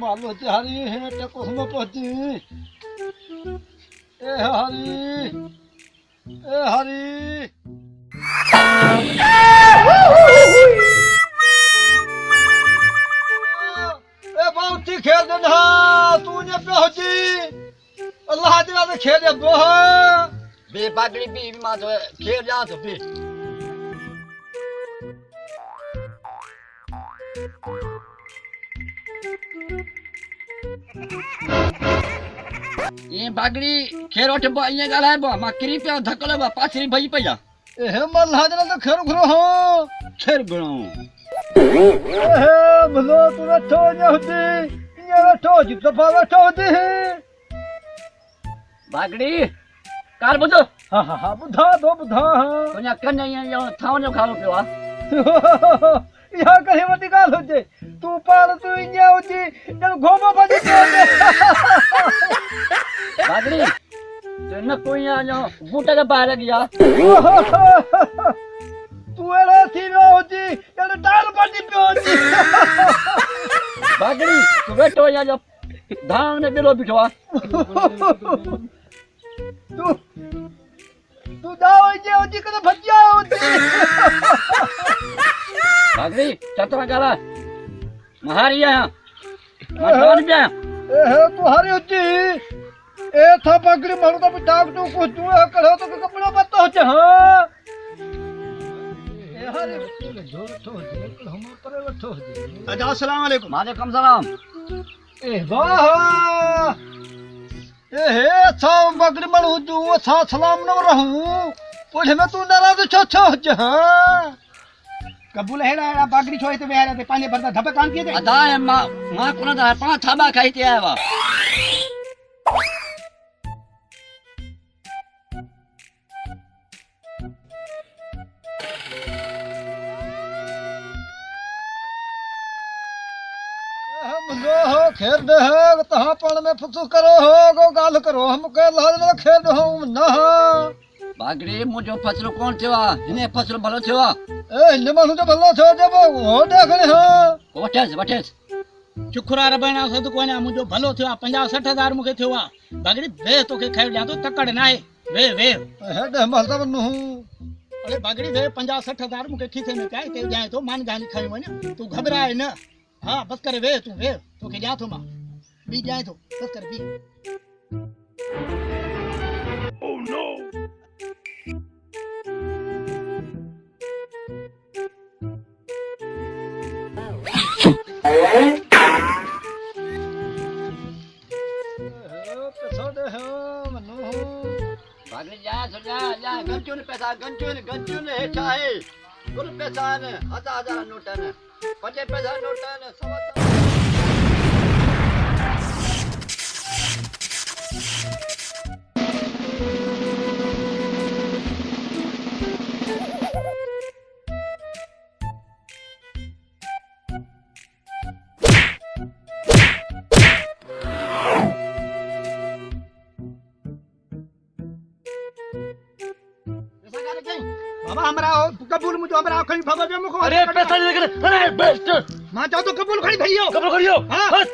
मालूम होती हरी है टको में पहुंची ए हरी ए बाउटी खेल दे ना तूने पहुंची अल्लाह तेरा तो खेल दे बो बे बागड़ी बी मां तो खेल जा तो बे ये बागड़ी खेर उठ बा ये गाला बा मा किरी पे धकल बा पाछरी भई पया ए मल्लाह तेरा तो खेर घरो हो खेर गणो ए भलो तू बैठो ने होती ये बैठो जित बैठो होती बागड़ी कार बुझो हां बुधा दो बुधा तुया कन्या यो थाव जो खालो पियो यहाँ कहीं मत निकाल हो जे तू पार तू इंजा होती जब घोमा बजे बागड़ी तो न कोई आ जो बूटा के बाहर गया तू एला थी न होती जब डाल बजे पे होती बागड़ी तू बैठो या जो धान ने बिलो बिठवा तू दाओ इंजा होती कने भज्जा होती बागड़ी चतरा गाला महारिया मसान पे ए तू हारी होती ए था बागड़ी मारू तो डाक तू को तू करो तो कपड़ा पत्ता हो जा हां ए हारी जोर तो हम पर बैठो अजा अस्सलाम वालेकुम वालेकुम सलाम ए वाह ए हे था बागड़ी मारू तू था सलाम न रहूं पुछे में तू डरा तो छो जा कबूल है ना बागड़ी छोए तो बेहरा ते पानी भरता धबे कान किए थे अदा है मां कोना दा पांच थाबा खाई ते आवा मुझो हो खेर दे हो तहां पण में फुसु करो हो गो गाल करो हम के लाज न खेर दे हो ना बागड़ी मुजो फसल कौन थवा इने फसल भलो थवा ए इन मानु तो भलो छो दे हो देखले हो वटेस चुखरा रबाना सद कोना मुजो भलो थवा 50-60 मुके थवा बागड़ी वे तो के खाई जा तो तकड़ नाए वे हे दे मलता बनु अरे बागड़ी वे 50-60 मुके खीसे में काय ते जाए तो मान गाली खाई वने तू घबराए न हां बस करे वे तू वे तो के जा तो मां बी जाए तो बस कर बी ओह नो बागड़ी जा गंचून पैसा गंचून है चाहे गुर पैसा ने 1000 नोटन 5 पैसा नोटन सवा बाबा हमरा कबूल मुझे हमरा खड़ी भगवे मुखो अरे पैसा लेकर अरे बेस्ट मां चाहो तो कबूल खड़ी भइयो कबूल करियो हां